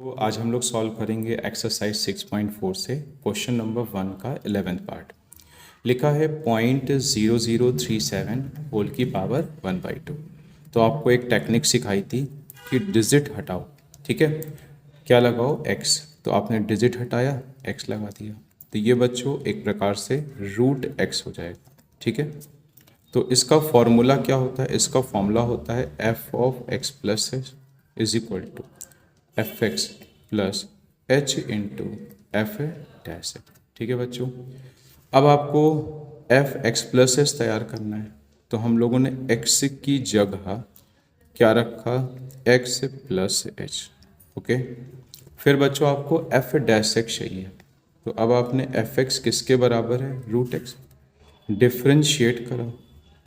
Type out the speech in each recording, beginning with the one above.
तो आज हम लोग सॉल्व करेंगे एक्सरसाइज 6.4 से क्वेश्चन नंबर 1 का 11th पार्ट। लिखा है 0.0037 होल की पावर 1/2। तो आपको एक टेक्निक सिखाई थी कि डिजिट हटाओ, ठीक है, क्या लगाओ x। तो आपने डिजिट हटाया, x लगा दिया, तो ये बच्चों एक प्रकार से रूट x हो जाएगा, ठीक है। तो इसका फॉर्मूला क्या होता है? इसका फॉर्मूला होता है f of x plus h is equal to f x plus H into F dash h, ठीक है बच्चों। अब आपको एफ एक्स प्लस एच तैयार करना है, तो हम लोगों ने एक्स की जगह क्या रखा? X plus H, okay. फिर बच्चों आपको एफ डैश एक्स चाहिए, तो अब आपने एफ एक्स किसके बराबर है? Root x. डिफ्रेंशिएट करा,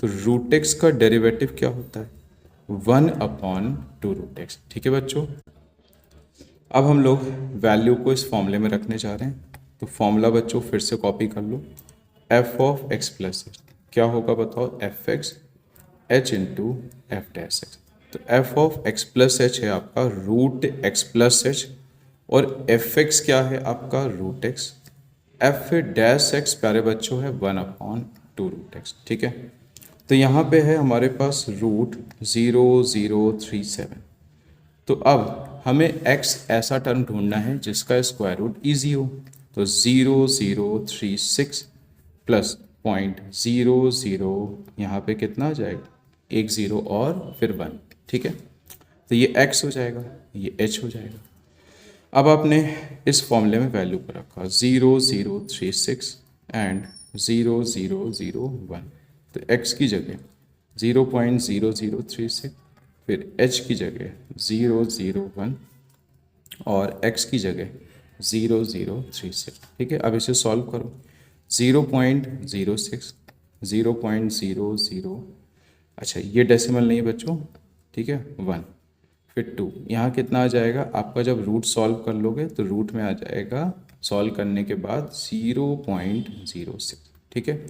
तो रूट एक्स का डेरिवेटिव क्या होता है? 1/2 रूट एक्स, ठीक है बच्चों। अब हम लोग वैल्यू को इस फॉर्मूले में रखने जा रहे हैं, तो फॉर्मूला बच्चों फिर से कॉपी कर लो। F of x plus H क्या होगा बताओ? F X H into F dash X. तो F of x plus H है आपका रूट एक्स प्लस एच, और एफ एक्स क्या है आपका? Root X. F dash X प्यारे बच्चों है 1/2 रूट एक्स, ठीक है। तो यहाँ पे है हमारे पास रूट 0037। तो अब हमें x ऐसा टर्म ढूंढना है जिसका स्क्वायर रूट ईजी हो, तो 0036 प्लस 0.00 यहाँ पे कितना आ जाएगा? एक ज़ीरो और फिर 1, ठीक है। तो ये x हो जाएगा, ये h हो जाएगा। अब आपने इस फॉर्मूले में वैल्यू पर रखा 0036 एंड 0001, तो x की जगह 0.0036, फिर h की जगह 001 और x की जगह 0036, ठीक है। अब इसे सॉल्व करो। 0.06 0.00, अच्छा ये डेसिमल नहीं बच्चों, ठीक है, 1, फिर 2, यहाँ कितना आ जाएगा आपका? जब रूट सॉल्व कर लोगे तो रूट में आ जाएगा सॉल्व करने के बाद 0.06, ठीक है।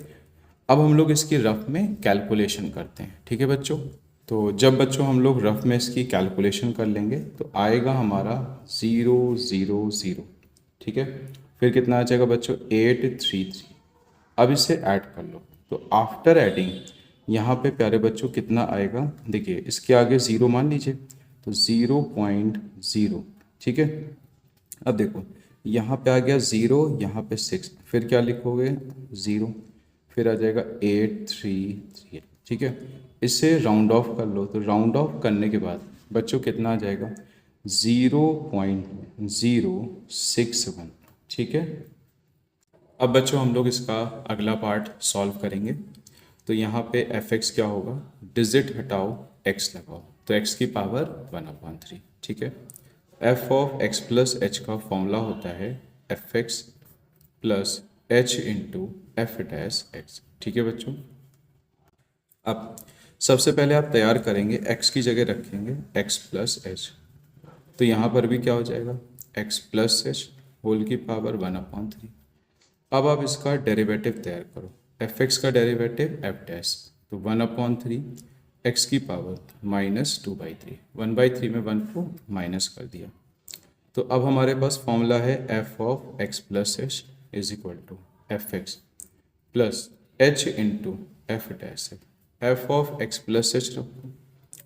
अब हम लोग इसकी रफ में कैलकुलेशन करते हैं, ठीक है बच्चों। तो जब बच्चों हम लोग रफ में इसकी कैलकुलेशन कर लेंगे तो आएगा हमारा 000, ठीक है। फिर कितना आ जाएगा बच्चों? 833। अब इसे ऐड कर लो, तो आफ्टर एडिंग यहाँ पे प्यारे बच्चों कितना आएगा? देखिए इसके आगे ज़ीरो मान लीजिए, तो 0.0, ठीक है। अब देखो यहाँ पे आ गया 0, यहाँ पे 6, फिर क्या लिखोगे? 0, फिर आ जाएगा 833, ठीक है। इसे राउंड ऑफ कर लो, तो राउंड ऑफ करने के बाद बच्चों कितना आ जाएगा? 0.061, ठीक है। अब बच्चों हम लोग इसका अगला पार्ट सॉल्व करेंगे। तो यहाँ पे एफ एक्स क्या होगा? डिजिट हटाओ, एक्स लगाओ, तो एक्स की पावर 1/3, ठीक है। F of x plus H का फॉर्मूला होता है F x plus H into F dash X, ठीक है बच्चों। अब सबसे पहले आप तैयार करेंगे, x की जगह रखेंगे x प्लस एच, तो यहाँ पर भी क्या हो जाएगा? x प्लस एच होल की पावर 1/3। अब आप इसका डेरिवेटिव तैयार करो, एफ एक्स का डेरिवेटिव एफ डैश, तो 1/3 x की पावर -2/3, 1/3 में 1 को माइनस कर दिया। तो अब हमारे पास फॉर्मूला है f of x plus h is equal to f x plus H into F dash f of x plus h रखो,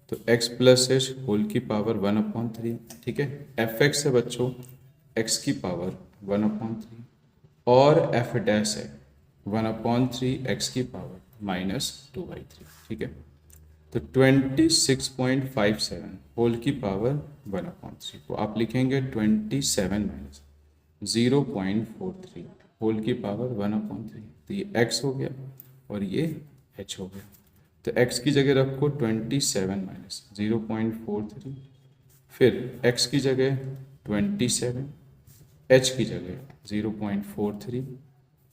तो x प्लस एच होल की पावर 1/3, ठीक है। एफ एक्स है बच्चों x की पावर 1/3 और एफ डैश है 1/3 x की पावर -2/3, ठीक है। तो 26.57 होल की पावर 1/3 को आप लिखेंगे 27 माइनस 0.43 होल की पावर 1/3, तो ये x हो गया और ये h हो गया। तो x की जगह रखो 27 माइनस 0.43, फिर x की जगह 27, h की जगह 0.43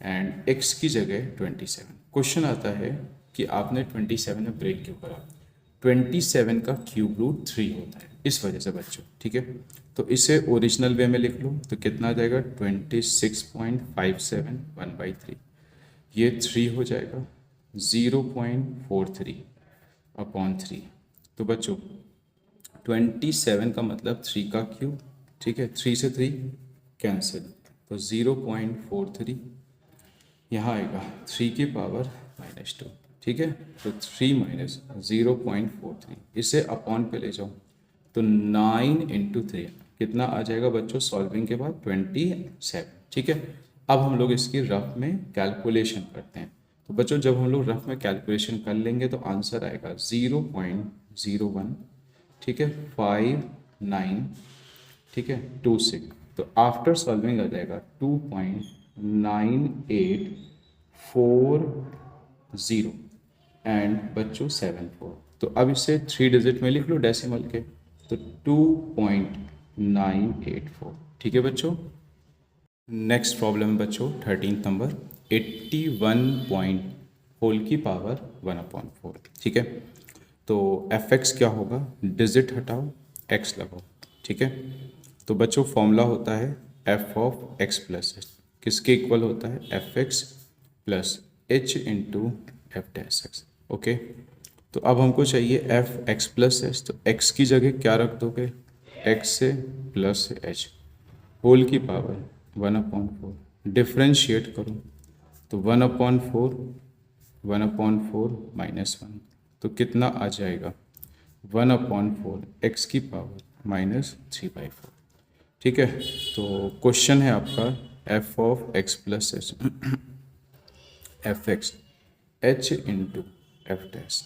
एंड x की जगह 27। क्वेश्चन आता है कि आपने 27 में ब्रेक क्यों करा? 27 का क्यूब रूट 3 होता है, इस वजह से बच्चों, ठीक है। तो इसे ओरिजिनल वे में लिख लो, तो कितना आ जाएगा? 26.57 1/3, ये 3 हो जाएगा 0.43/3। तो बच्चों 27 का मतलब 3 का क्यूब ठीक है, 3 से 3 कैंसिल, तो 0.43 यहाँ आएगा 3 की पावर -2, ठीक है। तो 3 माइनस 0.43, इसे अपॉन पे ले जाओ तो 9 इंटू 3 कितना आ जाएगा बच्चों सॉल्विंग के बाद 27, ठीक है। अब हम लोग इसकी रफ में कैलकुलेशन करते हैं। तो बच्चों जब हम लोग रफ में कैलकुलेशन कर लेंगे तो आंसर आएगा 0.01, ठीक है, 59, ठीक है, 26। तो आफ्टर सॉल्विंग आ जाएगा 2.9840 एंड बच्चों 74। तो अब इसे 3 डिजिट में लिख लो डेसिमल के, तो 2.984, ठीक है बच्चों। नेक्स्ट प्रॉब्लम है बच्चों 13 नंबर, 81 पॉइंट होल की पावर 1/4, ठीक है। तो एफ एक्स क्या होगा, डिजिट हटाओ एक्स लगाओ, ठीक है। तो बच्चों फॉर्मूला होता है f of x plus H, किसके इक्वल होता है, F x plus H into F dash x, okay. तो अब हमको चाहिए एफ एक्स प्लस एच, तो एक्स की जगह क्या रख दोगे, एक्स से प्लस एच होल की पावर 1/4, डिफ्रेंशिएट करो तो 1/4 -1, तो कितना आ जाएगा 1/4 एक्स की पावर -3/4, ठीक है। तो क्वेश्चन है आपका F of x plus H, F X H into F dash.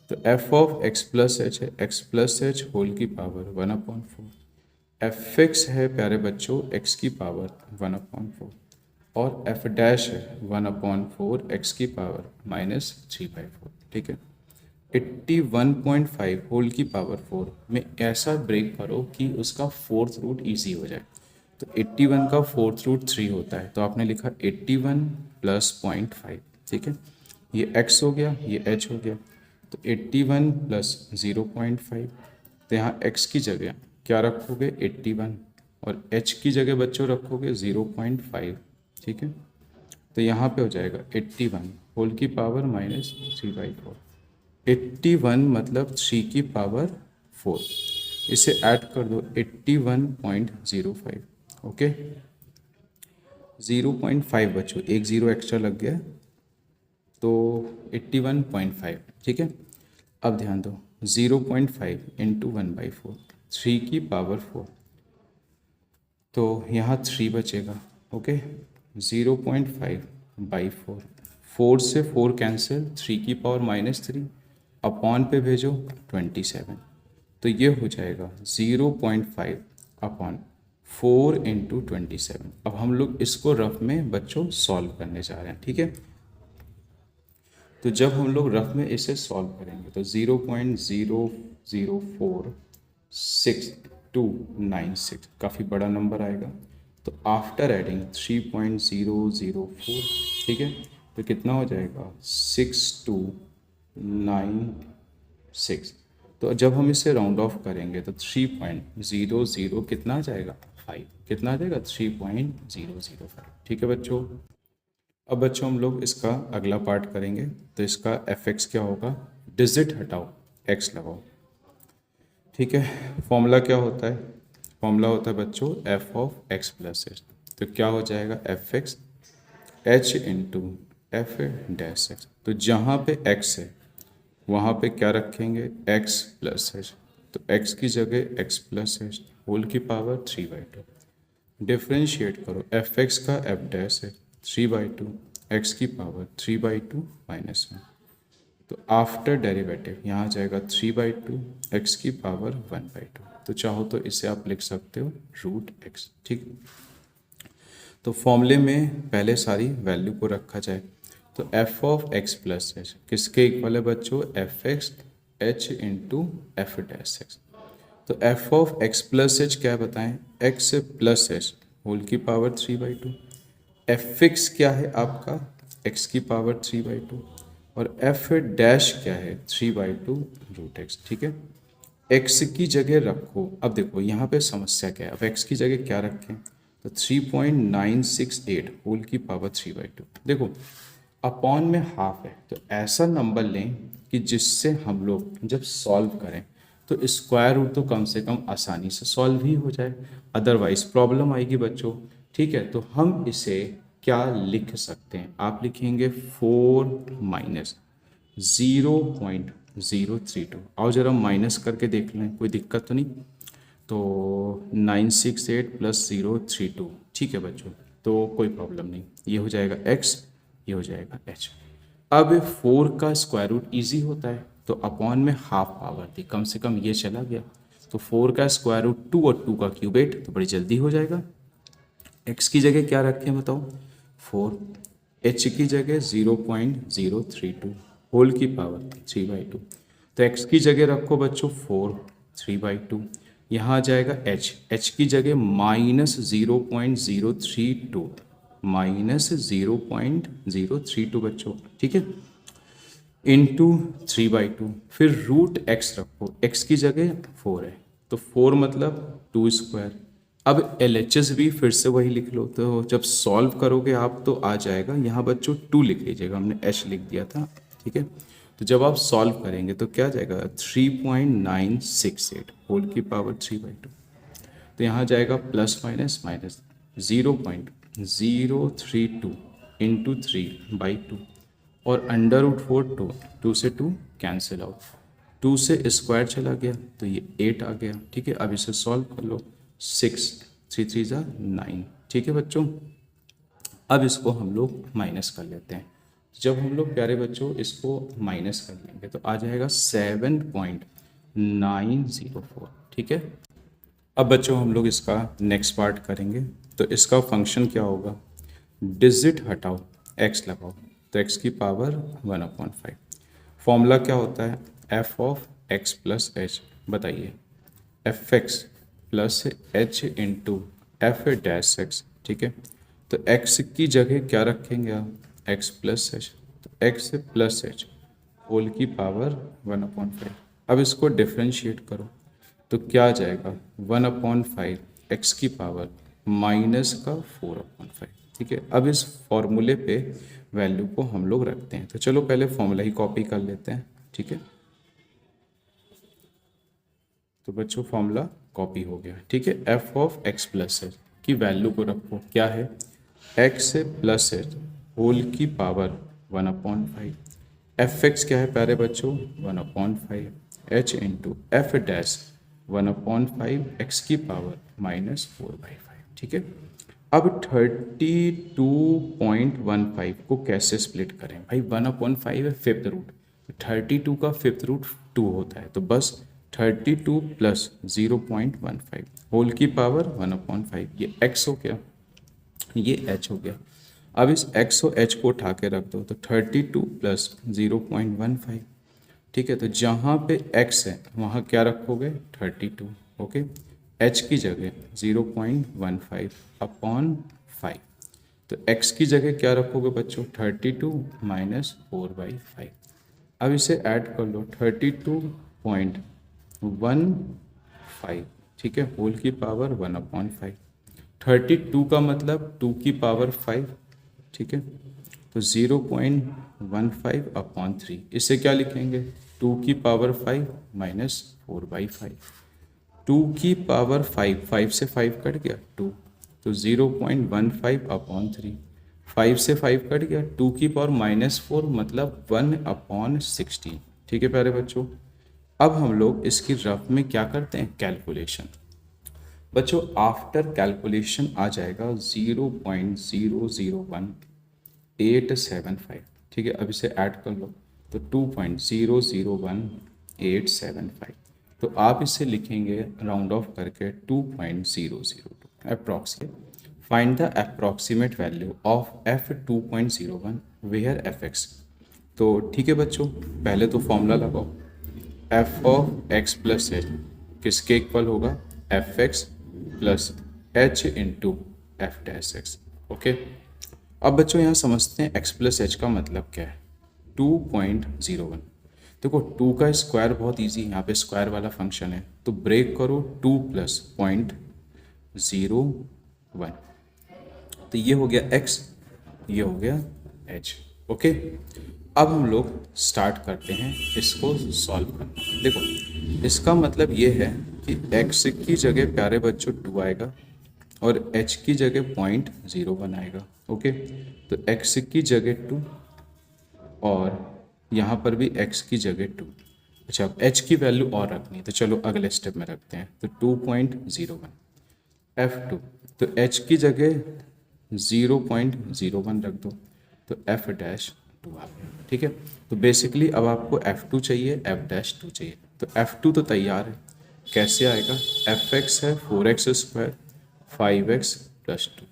तो F of x plus H है एक्स प्लस एच होल की पावर 1/4, एफ एक्स है प्यारे बच्चों एक्स की पावर 1/4 और एफ डैश है 1/4 एक्स की पावर -3/4, ठीक है। 81.5 होल की पावर 4 में ऐसा ब्रेक करो कि उसका फोर्थ रूट इजी हो जाए। तो 81 का फोर्थ रूट 3 होता है, तो आपने लिखा 81 प्लस 0.5, ठीक है। ये x हो गया, ये h हो गया, तो 81 प्लस 0.5, तो यहाँ x की जगह क्या रखोगे 81 और h की जगह बच्चों रखोगे 0.5, ठीक है। तो यहाँ पे हो जाएगा 81 होल की पावर -3/4, 81 मतलब 3 की पावर 4, इसे ऐड कर दो 81.05, ओके। 0.5 बच्चों, एक ज़ीरो एक्स्ट्रा लग गया तो 81.5, ठीक है। अब ध्यान दो 0.5 इंटू 1/4, 3 की पावर 4, तो यहाँ 3 बचेगा, ओके। 0.5/4, 4 से 4 कैंसिल, 3 की पावर -3 अपॉन पे भेजो 27, तो ये हो जाएगा 0.5 अपॉन 4 इंटू 27। अब हम लोग इसको रफ में बच्चों सॉल्व करने जा रहे हैं, ठीक है। तो जब हम लोग रफ में इसे सॉल्व करेंगे तो 0.00469296 काफ़ी बड़ा नंबर आएगा। तो आफ्टर एडिंग 3.004, ठीक है, तो कितना हो जाएगा 6296। तो जब हम इसे राउंड ऑफ करेंगे तो 3.00 कितना आ जाएगा 5, कितना आ जाएगा 3.005, ठीक है बच्चों। अब बच्चों हम लोग इसका अगला पार्ट करेंगे। तो इसका एफ एक्स क्या होगा, डिजिट हटाओ एक्स लगाओ, ठीक है। फॉर्मूला क्या होता है, फॉर्मूला होता है बच्चों F of x plus H, तो क्या हो जाएगा F X H into F dash X. तो जहाँ पे एक्स है वहाँ पे क्या रखेंगे एक्स प्लस एच, तो एक्स की जगह एक्स प्लस एच होल की पावर 3/2, डिफ्रेंशिएट करो एफ एक्स का एफ डैश है 3/2 एक्स की पावर 3/2 -1, तो आफ्टर डेरिवेटिव यहाँ जाएगा 3/2 एक्स की पावर 1/2, तो चाहो तो इसे आप लिख सकते हो √x, ठीक। तो फॉर्मूले में पहले सारी वैल्यू को रखा जाए, तो F of x plus H किसके इक्वल है बच्चों, F X H into F dash X. तो F of x plus H क्या बताएं, एक्स प्लस एच होल की पावर 3/2, एफ एक्स क्या है आपका एक्स की पावर 3/2 और एफ डैश क्या है 3/2 √x, ठीक है। एक्स की जगह रखो, अब देखो यहाँ पे समस्या क्या है, अब एक्स की जगह क्या रखें, तो 3.968 होल की पावर 3/2, देखो अपॉन में हाफ है, तो ऐसा नंबर लें कि जिससे हम लोग जब सॉल्व करें तो स्क्वायर रूट तो कम से कम आसानी से सॉल्व ही हो जाए, अदरवाइज प्रॉब्लम आएगी बच्चों। ठीक है, तो हम इसे क्या लिख सकते हैं, आप लिखेंगे 4 माइनस 0.032। आओ जरा माइनस करके देख लें, कोई दिक्कत तो नहीं। तो 968 प्लस 032, ठीक है बच्चों, तो कोई प्रॉब्लम नहीं, ये हो जाएगा x, ये हो जाएगा h। अब 4 का स्क्वायर रूट ईजी होता है, तो अपॉन में हाफ पावर थी, कम से कम ये चला गया। तो 4 का स्क्वायर रूट 2 और 2 का क्यूब 8, तो बड़ी जल्दी हो जाएगा। x की जगह क्या रखें बताओ, 4, h की जगह 0.032 होल की पावर 3/2। तो x की जगह रखो बच्चों 4, 3/2, यहाँ आ जाएगा h की जगह -0.032, -0.032 बच्चों, ठीक है, इंटू 3/2, फिर रूट x रखो, x की जगह 4 है, तो 4 मतलब 2 स्क्वायर। अब LHS भी फिर से वही लिख लो, तो जब सॉल्व करोगे आप तो आ जाएगा, यहाँ बच्चों 2 लिख लीजिएगा, हमने h लिख दिया था, ठीक है। तो जब आप सॉल्व करेंगे तो क्या जाएगा 3.968 होल की पावर 3/2, तो यहाँ जाएगा प्लस माइनस माइनस 0.032 इंटू 3/2, और अंडर रूट 4 2, 2 से 2 कैंसिल आउट, 2 से स्क्वायर चला गया तो ये 8 आ गया, ठीक है। अब इसे सॉल्व कर लो, 6, 3 3 जा 9, ठीक है बच्चों। अब इसको हम लोग माइनस कर लेते हैं, जब हम लोग प्यारे बच्चों इसको माइनस कर लेंगे तो आ जाएगा 7.904, ठीक है। अब बच्चों हम लोग इसका नेक्स्ट पार्ट करेंगे, तो इसका फंक्शन क्या होगा, डिजिट हटाओ x लगाओ, तो x की पावर 1/5। फॉर्मूला क्या होता है, f of x plus H, बताइए, F x plus H into F dash X, ठीक है। तो x की जगह क्या रखेंगे आप, x प्लस एच, तो x प्लस एच होल की पावर 1/5। अब इसको डिफ्रेंशिएट करो तो क्या आ जाएगा 1/5 x की पावर माइनस का 4/5, ठीक है। अब इस फॉर्मूले पे वैल्यू को हम लोग रखते हैं, तो चलो पहले फॉर्मूला ही कॉपी कर लेते हैं, ठीक है। तो बच्चों फॉर्मूला कॉपी हो गया, ठीक है। f of x plus H की वैल्यू को रखो, क्या है, x प्लस एच होल की पावर 1/5। एफ एक्स क्या है प्यारे बच्चों, 1/5 h into F dash 1/5 x की पावर -4/5, ठीक है। अब 32.15 को कैसे स्प्लिट करें भाई, 1/5 है फिफ्थ रूट, 32 का फिफ्थ रूट 2 होता है, तो बस 32 प्लस 0.15 होल की पावर 1/5, ये x हो गया, ये h हो गया। अब इस x और h को उठा के रख दो, तो 32 प्लस 0.15, ठीक है। तो जहाँ पे x है वहाँ क्या रखोगे 32, ओके। h की जगह 0.15 अपॉन 5, तो x की जगह क्या रखोगे बच्चों 32 माइनस 4/5। अब इसे ऐड कर लो 32.15, ठीक है, होल की पावर 1/5। 32 का मतलब 2 की पावर 5, ठीक है। तो 0.15/3, इसे क्या लिखेंगे 2 की पावर 5 माइनस 4/5। 2 की पावर 5, 5 से 5 कट गया 2, तो 0.15/3, 5 से 5 कट गया, 2 की पावर -4 मतलब 1/16, ठीक है प्यारे बच्चों। अब हम लोग इसकी रफ में क्या करते हैं कैलकुलेशन, बच्चों आफ्टर कैलकुलेशन आ जाएगा 0.001875, ठीक है। अब इसे ऐड कर लो तो 2.001875, तो आप इसे लिखेंगे राउंड ऑफ करके 2.002 approximate. Find the approximate value of f 2.01 where f x. तो ठीक है बच्चों, पहले तो फॉर्मूला लगाओ, f of x plus H किसके इक्वल होगा, f x plus H into F dash x, okay. अब बच्चों यहाँ समझते हैं x प्लस एच का मतलब क्या है, 2.01। देखो 2 का स्क्वायर बहुत इजी, यहाँ पे स्क्वायर वाला फंक्शन है, तो ब्रेक करो 2 प्लस 0.01, तो ये हो गया x, ये हो गया h, ओके, अब हम लोग स्टार्ट करते हैं इसको सॉल्व करना। देखो, इसका मतलब ये है कि x की जगह प्यारे बच्चों 2 आएगा और h की जगह 0.01 आएगा। ओके, तो x की जगह 2 और यहाँ पर भी x की जगह 2। अच्छा, अब h की वैल्यू और रखनी है तो चलो अगले स्टेप में रखते हैं। तो 2.01 F2, तो h की जगह 0.01 रख दो तो f डैश 2 आ गया। ठीक है, तो बेसिकली अब आपको F2 चाहिए, f डैश 2 चाहिए। तो F2 तो तैयार है, कैसे आएगा? fx है 4x स्क्वायर 5x प्लस 2।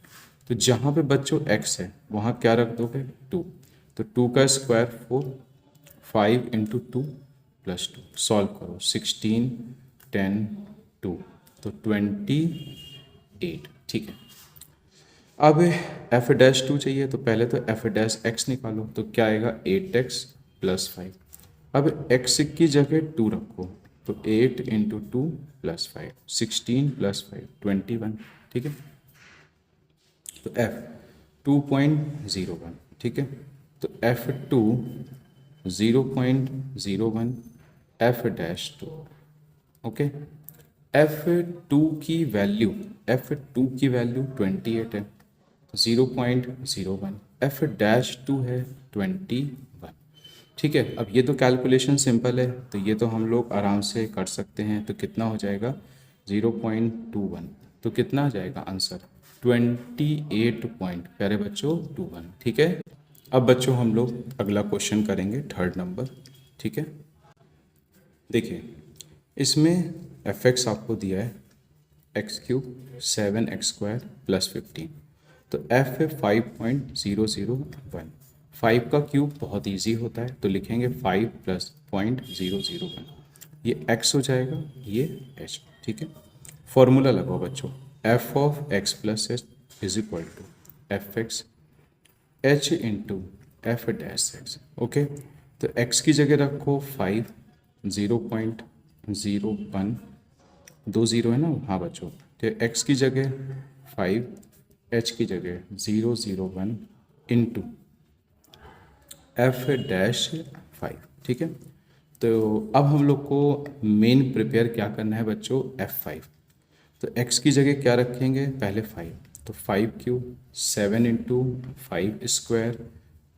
तो जहाँ पे बच्चों x है वहाँ क्या रख दोगे? 2। तो 2 का स्क्वायर 4, 5 इंटू 2 प्लस 2, सॉल्व करो 16 10 2 तो 28। ठीक है, अब एफ डैश 2 चाहिए तो पहले तो एफ डैश एक्स निकालो, तो क्या आएगा? 8x plus 5। अब x की जगह 2 रखो तो 8 इंटू 2 प्लस 5, 16 प्लस 5 21। ठीक है, तो f 2.01। ठीक है, तो f2 0.01 f dash 2। Okay, f2 की वैल्यू, f2 की वैल्यू 28 है, 0.01, f डैश 2 है 21। ठीक है, अब ये तो कैलकुलेशन सिंपल है तो ये तो हम लोग आराम से कर सकते हैं। तो कितना हो जाएगा? 0.21। तो कितना आ जाएगा आंसर? 28 पॉइंट, प्यारे बच्चों 21। ठीक है, अब बच्चों हम लोग अगला क्वेश्चन करेंगे, 3rd नंबर। ठीक है, देखिए इसमें एफ एक्स आपको दिया है x³ 7x² प्लस 15। तो f है 5.001। 5 का क्यूब बहुत इजी होता है तो लिखेंगे 5 प्लस 0.001। ये x हो जाएगा, ये h। ठीक है, फॉर्मूला लगाओ बच्चों, f of x plus h is equal to f x h into F dash x. Okay, तो x की जगह रखो 5, 0.01, 2 0 है ना? हाँ बच्चों, तो x की जगह 5, h की जगह 001 इंटू एफ डैश 5। ठीक है, तो अब हम लोग को मेन प्रिपेयर क्या करना है बच्चों? f5। तो x की जगह क्या रखेंगे? पहले 5, तो 5³ 7 इंटू 5 स्क्वायर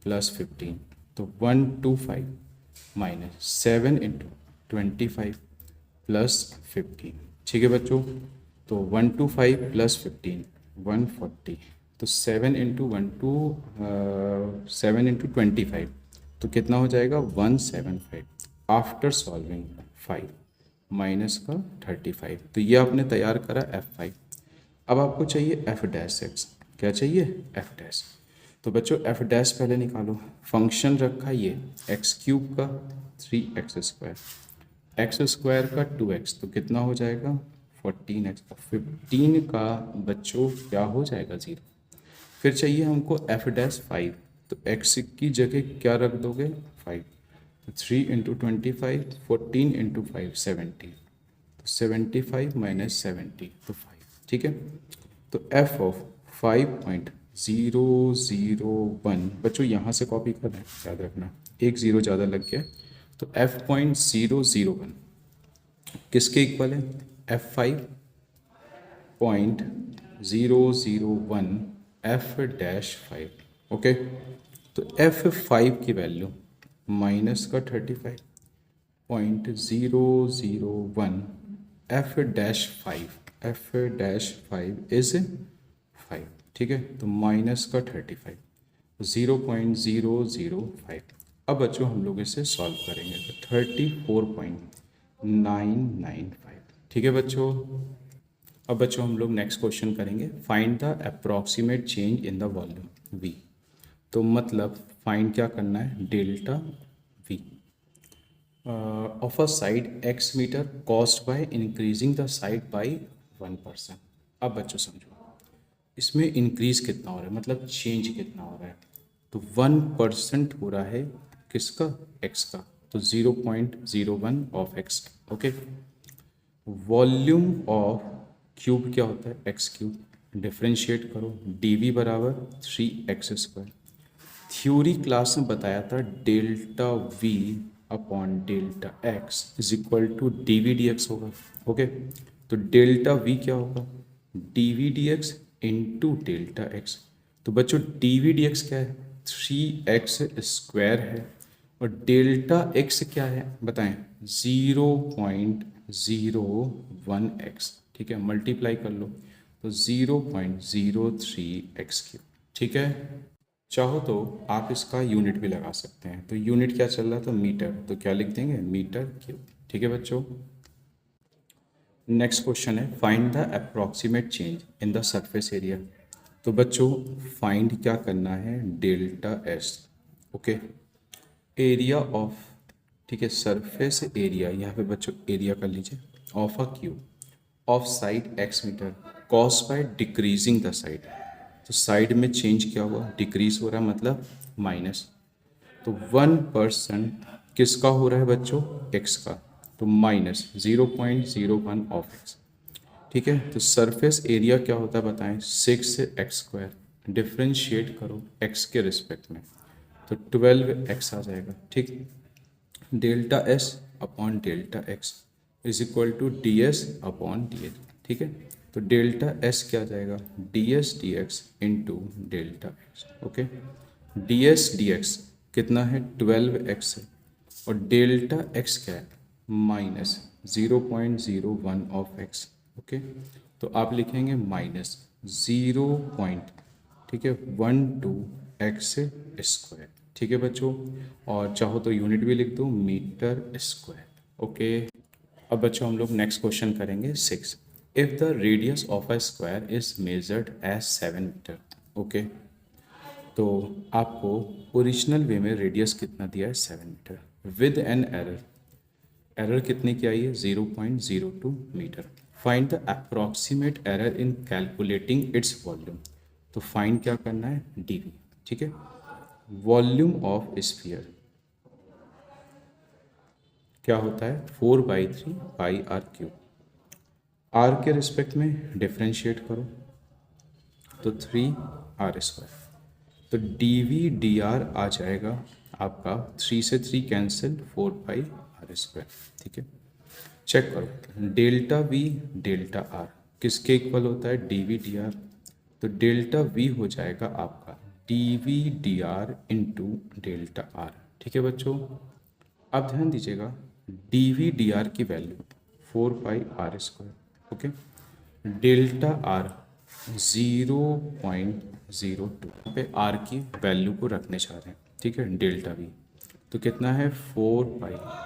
प्लस 15, तो 125 माइनस 7 इंटू 25 प्लस 15। ठीक है बच्चों, तो 125 प्लस 15 140, तो 7 इंटू 7 इंटू 25 तो कितना हो जाएगा? 175 आफ्टर सॉल्विंग 5 माइनस का 35। तो ये आपने तैयार करा f5। अब आपको चाहिए f डैश एक्स। क्या चाहिए? f dash. तो बच्चों f डैश पहले निकालो। फंक्शन रखा ये x³ का 3x स्क्वायर, एक्स स्क्वायर का 2x तो कितना हो जाएगा? 14x। 15 का बच्चों क्या हो जाएगा? 0। फिर चाहिए हमको f डैश 5, तो x की जगह क्या रख दोगे? 5, तो 3 इंटू 25, 14 इंटू 5 70, तो 75 माइनस 70 तो 5। ठीक है, तो f ऑफ 5.001 बच्चों यहाँ से कॉपी करना है, याद रखना, एक ज़ीरो ज़्यादा लग गया। तो f.001 किसके इक्वल है? f5.001 f dash 5। ओके, तो f5 की वैल्यू माइनस का 35.001 f dash 5, f dash 5 is 5। ठीक है, तो माइनस का 35, 0.005। अब बच्चों हम लोग इसे सॉल्व करेंगे तो 34.995। ठीक है बच्चों, अब बच्चों हम लोग नेक्स्ट क्वेश्चन करेंगे, find the approximate change in the volume v। तो मतलब फाइंड क्या करना है? Delta v of a side x metre caused by increasing the side by 1%। अब बच्चों समझो, इसमें इंक्रीज कितना हो रहा है, मतलब चेंज कितना हो रहा है? तो 1% हो रहा है किसका? x का, तो 0.01 of x। Okay, volume of cube क्या होता है? x³। डिफ्रेंशिएट करो, dv बराबर 3x स्क्वायर थ्योरी क्लास में बताया था delta v upon delta x is equal to d v d x होगा। ओके, तो डेल्टा वी क्या होगा, d v d x into delta x. तो बच्चों डी वी डी एक्स क्या है, 3x² है, और डेल्टा एक्स क्या है बताएं, 0.01x। ठीक है, मल्टीप्लाई कर लो तो 0.03x3। ठीक है, चाहो तो आप इसका यूनिट भी लगा सकते हैं। तो यूनिट क्या चल रहा था, मीटर, तो क्या लिख देंगे, मीटर क्यूब। ठीक है बच्चों, नेक्स्ट क्वेश्चन है find the approximate change in the surface area. तो बच्चों फाइंड क्या करना है, delta s. Okay, area of, ठीक है, सरफेस एरिया, यहाँ पे बच्चों एरिया कर लीजिए, of a cube of side x metre caused by decreasing the side. तो साइड में चेंज क्या हुआ, डिक्रीज हो रहा है, मतलब माइनस। तो 1% किसका हो रहा है बच्चों, x का, तो -0.01 ऑफ x। ठीक है, तो सरफेस एरिया क्या होता है बताएं, 6x²। डिफ्रेंशिएट करो x के रिस्पेक्ट में, तो 12x आ जाएगा। ठीक, delta s upon delta x is equal to d s upon d x. ठीक है, तो डेल्टा एस क्या आ जाएगा, d s d x into delta x. Okay, d s d x कितना है, 12x है, और डेल्टा एक्स क्या है, -0.01 ऑफ एक्स। ओके, तो आप लिखेंगे -0. ठीक है 12x²। ठीक है बच्चों, और चाहो तो यूनिट भी लिख दो, मीटर स्क्वायर। ओके, अब बच्चों हम लोग नेक्स्ट क्वेश्चन करेंगे 6। If the radius of a square is measured as 7 metre. Okay, तो आपको ओरिजिनल वे में रेडियस कितना दिया है, 7 metre, with an error. Error कितने की आई है, 0.02 metre. Find the approximate error in calculating its volume. तो फाइंड क्या करना है, डीवी। ठीक है, वॉल्यूम ऑफ स्फीयर क्या होता है, 4/3 पाई आर क्यूब। आर के रिस्पेक्ट में डिफ्रेंशिएट करो तो 3r²। तो डी वी डी आर आ जाएगा आपका, 3 से 3 कैंसिल, 4πr²। ठीक है, चेक करो डेल्टा वी डेल्टा आर किसके इक्वल होता है, डी वी डी आर। तो डेल्टा वी हो जाएगा आपका d v d r into delta r. ठीक है बच्चों, अब ध्यान दीजिएगा डी वी डी आर की value 4πr²। Okay, delta r 0.02 पे आर की वैल्यू को रखने चाह रहे हैं। ठीक है, डेल्टा वी तो कितना है, 4π,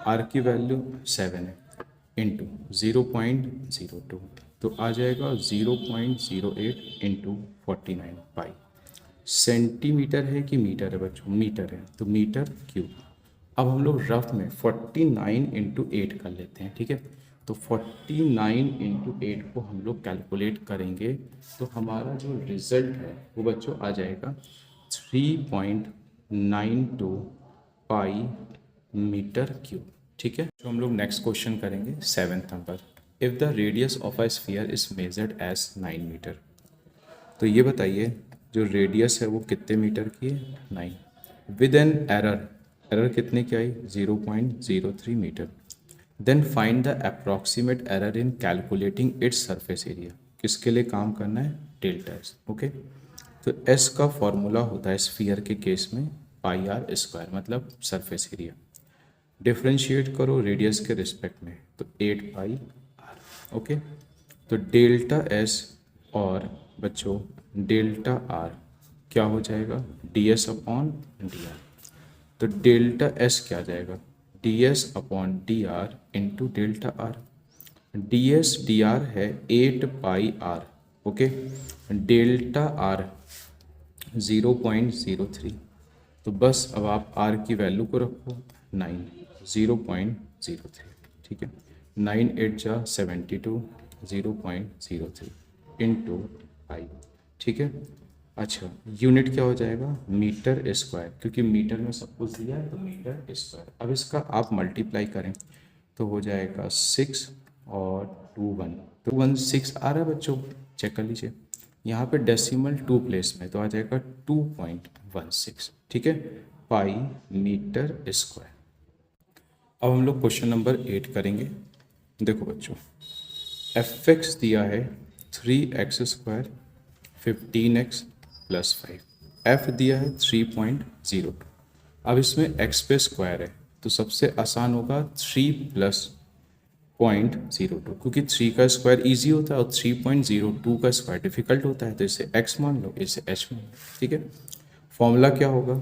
आर की वैल्यू 7 है, इंटू 0.02, तो आ जाएगा 0.08 इंटू 49 पाई। सेंटीमीटर है कि मीटर है बच्चों, मीटर है, तो मीटर क्यूब। अब हम लोग रफ में 49 इंटू 8 कर लेते हैं। ठीक है, तो 49 इंटू 8 को हम लोग कैलकुलेट करेंगे, तो हमारा जो रिजल्ट है वो बच्चों आ जाएगा 3.92 पाई मीटर क्यूब। ठीक है, तो हम लोग नेक्स्ट क्वेश्चन करेंगे 7th number. If the radius of a sphere is measured as 9 metre. तो ये बताइए जो रेडियस है वो कितने मीटर की है, 9, विद एन एरर। एरर कितने की आई, 0.03 metre. Then find the approximate error in calculating its surface area. किसके लिए काम करना है, डेल्टा एस। ओके, तो एस का फॉर्मूला होता है स्फीयर के केस में πr², मतलब सरफेस एरिया। डिफ्रेंशिएट करो रेडियस के रिस्पेक्ट में, तो 8πr। ओके, तो डेल्टा एस और बच्चों डेल्टा आर क्या हो जाएगा, d s upon D r. तो डेल्टा एस क्या आ जाएगा, d s upon D r into delta are. D s D R है 8πr। ओके, डेल्टा आर 0.03, तो बस अब आप आर की वैल्यू को रखो 9, 0.03। ठीक है, 9 8 जा 72, 0.03 इंटू पाई। ठीक है, अच्छा यूनिट क्या हो जाएगा, मीटर स्क्वायर, क्योंकि मीटर में सब कुछ दिया है तो मीटर स्क्वायर। अब इसका आप मल्टीप्लाई करें तो हो जाएगा 6 और 2 1, तो 1 6 आ रहा है बच्चों, चेक कर लीजिए। यहाँ पे डेसिमल 2 प्लेस में तो आ जाएगा 2.16, ठीक है, पाई मीटर स्क्वायर। अब हम लोग क्वेश्चन नंबर 8 करेंगे। देखो बच्चों, एफ एक्स दिया है 3x² 15x + 5, एफ दिया है 3.02। अब इसमें x पे स्क्वायर है तो सबसे आसान होगा 3 + 0.02, क्योंकि 3 का स्क्वायर ईजी होता है और 3.02 का स्क्वायर डिफिकल्ट होता है, तो इसे x मान लो, इसे h मान लो, ठीक है। फॉर्मूला क्या होगा,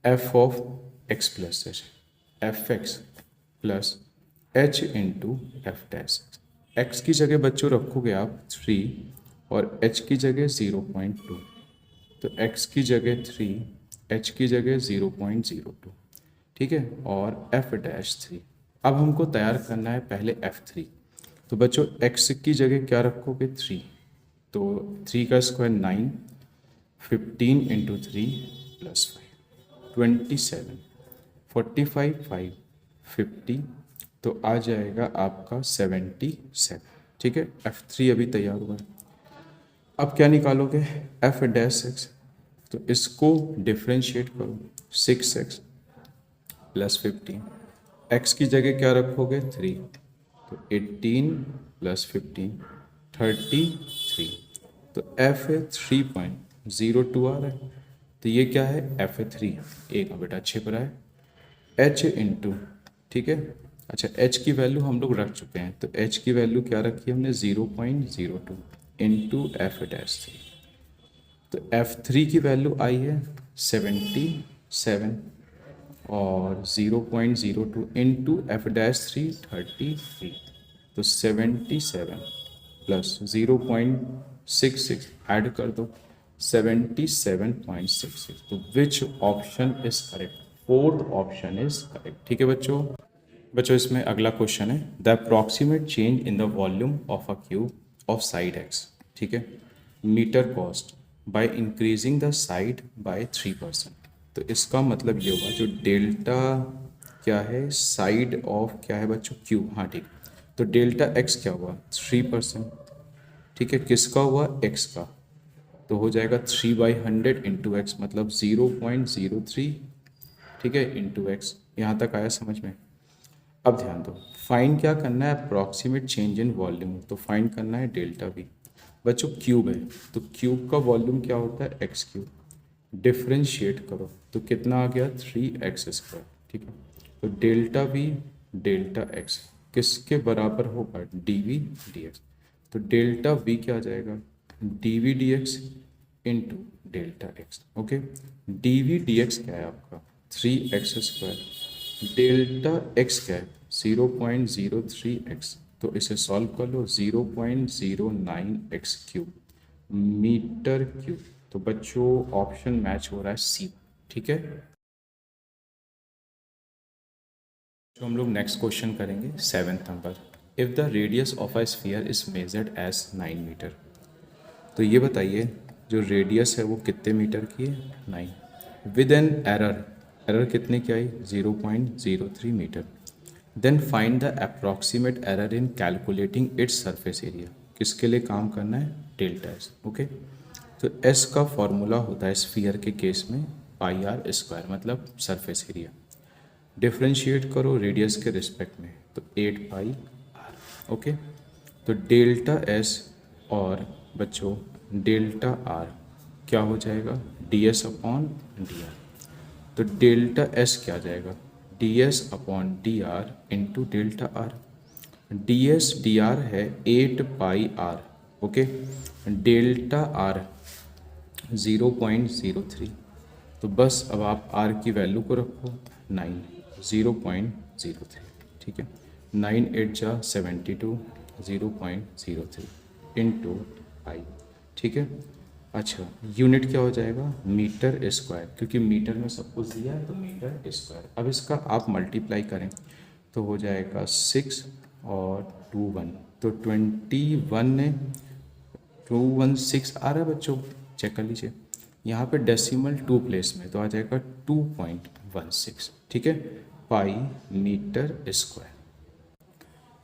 f of x plus H, F x plus H into F dash x की जगह बच्चों रखोगे आप 3 और h की जगह 0.2, तो x की जगह 3, h की जगह 0.02, ठीक है, और f डैश 3। अब हमको तैयार करना है पहले F3। तो बच्चों x की जगह क्या रखोगे 3, तो 3 का स्क्वायर 9, 15 इंटू 3 + 5 27, 45 5 50, तो आ जाएगा आपका 77, ठीक है। F3 अभी तैयार हुआ है। अब क्या निकालोगे, f डैश x, तो इसको डिफ्रेंशिएट करो, 6x + 15, x की जगह क्या रखोगे 3, तो 18 + 15 33, तो f है 3.02 आ रहा है, तो ये क्या है f है 3, एक बेटा छिप रहा है h इंटू, ठीक है। अच्छा h की वैल्यू हम लोग रख चुके हैं, तो h की वैल्यू क्या रखी है हमने 0.02 इंटू एफ डैश 3, तो F3 की वैल्यू आई है 77 और 0.02 इंटू एफ डैश 3 33, तो 77 प्लस 0.66 ऐड कर दो 77.66, तो which option is correct, fourth option is correct, ठीक है बच्चों। बच्चों इसमें अगला क्वेश्चन है, the approximate change in the volume of a cube of side x, ठीक है, metre cost by increasing the side by 3%। तो इसका मतलब ये होगा जो डेल्टा क्या है, साइड ऑफ क्या है बच्चों क्यूब, हाँ ठीक, तो डेल्टा एक्स क्या हुआ 3%, ठीक है, किसका हुआ एक्स का, तो हो जाएगा 3/100 इंटू एक्स, मतलब 0.03, ठीक है, इंटू एक्स। यहाँ तक आया समझ में। अब ध्यान दो, फाइंड क्या करना है, अप्रॉक्सीमेट चेंज इन वॉल्यूम, तो फाइंड करना है डेल्टा वी। बच्चों क्यूब है तो क्यूब का वॉल्यूम क्या होता है एक्स क्यूब, डिफ्रेंशिएट करो तो कितना आ गया 3x², ठीक है, तो डेल्टा वी डेल्टा एक्स किसके बराबर होगा डी वी डी एक्स, तो डेल्टा वी क्या आ जाएगा d v d x into delta x, okay. D v d x क्या है आपका 3x², डेल्टा एक्स क्या है 0.03x, तो इसे सॉल्व कर लो 0.09x³ मीटर क्यूब, तो बच्चों ऑप्शन मैच हो रहा है सी, ठीक है। तो हम लोग नेक्स्ट क्वेश्चन करेंगे 7th number, if the radius of a sphere is measured as 9 metre, तो ये बताइए जो रेडियस है वो कितने मीटर की है 9, विद एन एरर, एरर कितने की आई 0.03 metre, then find the approximate error in calculating its surface area, किसके लिए काम करना है डेल्टा एस, ओके। तो एस का फॉर्मूला होता है स्फीयर के केस में πr², मतलब सरफेस एरिया, डिफ्रेंशिएट करो रेडियस के रिस्पेक्ट में तो 8πr, ओके। तो डेल्टा एस और बच्चों डेल्टा आर क्या हो जाएगा ds अपॉन dr, तो डेल्टा एस क्या आ जाएगा ds upon dr into delta are, ds dr है 8πr, ओके, डेल्टा आर 0.03, तो बस अब आप r की वैल्यू को रखो 9, 0.03, ठीक है, 9 8 जा 72, 0.03 इंटू आई, ठीक है। अच्छा यूनिट क्या हो जाएगा मीटर स्क्वायर, क्योंकि मीटर में सब कुछ दिया है तो मीटर स्क्वायर। अब इसका आप मल्टीप्लाई करें तो हो जाएगा 6 और 2 1, तो 2116 आ रहा है बच्चों, चेक कर लीजिए। यहाँ पे डेसिमल 2 प्लेस में तो आ जाएगा 2.16, ठीक है, पाई मीटर स्क्वायर।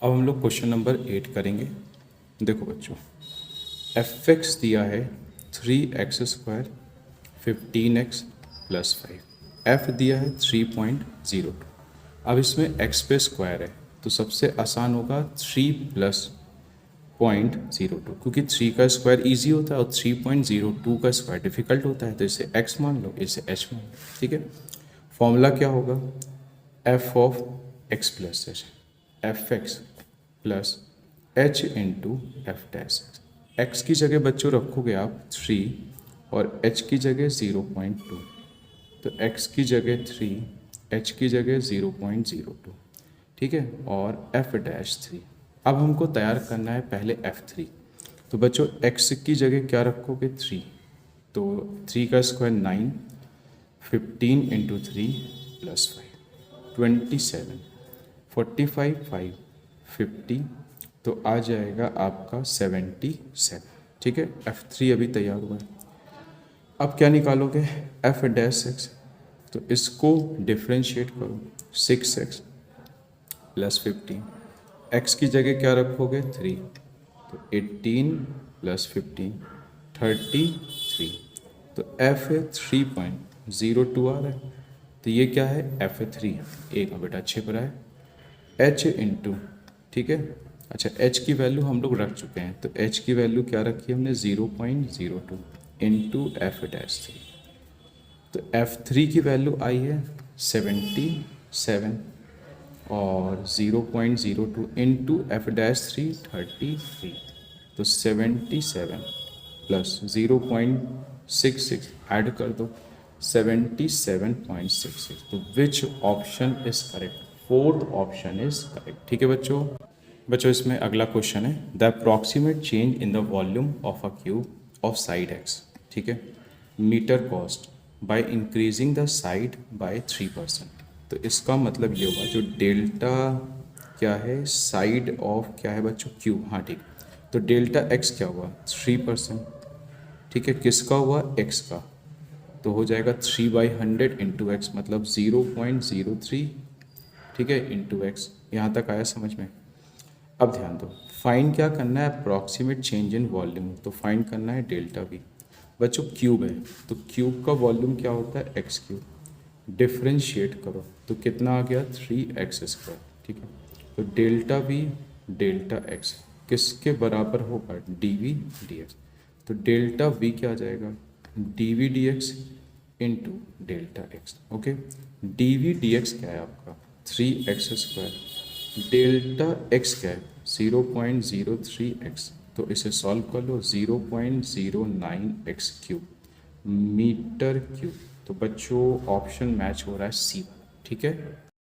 अब हम लोग क्वेश्चन नंबर 8 करेंगे। देखो बच्चों, एफ एक्स दिया है 3x², 15x + 5, एफ दिया है 3.02। अब इसमें x पे स्क्वायर है तो सबसे आसान होगा 3 + 0.02, क्योंकि 3 का स्क्वायर ईजी होता है और 3.02 का स्क्वायर डिफिकल्ट होता है, तो इसे x मान लो, इसे h मान लो, ठीक है। फॉर्मूला क्या होगा, f of x + h, F x plus h into F dash x की जगह बच्चों रखोगे आप 3 और h की जगह 0.2, तो x की जगह 3, h की जगह 0.02, ठीक है, और f डैश 3। अब हमको तैयार करना है पहले f3, तो बच्चों x की जगह क्या रखोगे 3, तो 3 का स्क्वायर 9, 15 इंटू 3 + 5, 27, 45, 5, 50, तो आ जाएगा आपका 77, ठीक है। f3 अभी तैयार हुआ है। अब क्या निकालोगे, f डैश x, तो इसको डिफ्रेंशिएट करो, 6x + 15, x की जगह क्या रखोगे 3, तो 18 + 15, 33, तो f है 3.02 आ रहा है, तो ये क्या है f3, एक बेटा अच्छे पर है h इंटू, ठीक है। अच्छा h की वैल्यू हम लोग रख चुके हैं, तो h की वैल्यू क्या रखी है हमने 0.02 इंटू एफ डैश 3, तो f3 की वैल्यू आई है 77 और 0.02 इंटू एफ डैश 3 33, तो 77 प्लस 0.66 ऐड कर दो 77.66, तो which option is correct, fourth option is correct, ठीक है बच्चों। बच्चों इसमें अगला क्वेश्चन है, the approximate change in the volume of a cube of side x, ठीक है, metre cost by increasing the side by 3%। तो इसका मतलब ये हुआ जो डेल्टा क्या है साइड ऑफ क्या है बच्चों क्यूब, हाँ ठीक, तो डेल्टा x क्या हुआ 3%, ठीक है, किसका हुआ x का, तो हो जाएगा 3/100 इंटू एक्स, मतलब 0.03, ठीक है, इंटू एक्स। यहाँ तक आया समझ में। अब ध्यान दो, फाइंड क्या करना है, अप्रॉक्सीमेट चेंज इन वॉल्यूम, तो फाइंड करना है डेल्टा वी। बच्चों क्यूब है तो क्यूब का वॉल्यूम क्या होता है x3, डिफ्रेंशिएट करो तो कितना आ गया 3x², ठीक है, तो डेल्टा वी डेल्टा x किसके बराबर होगा dv dx, तो डेल्टा वी क्या आ जाएगा dv dx into delta x, okay. dv dx क्या है आपका 3x², डेल्टा x क्या है 0.03x, तो इसे सॉल्व कर लो 0.09x³ मीटर क्यूब, तो बच्चों ऑप्शन मैच हो रहा है सी, ठीक है।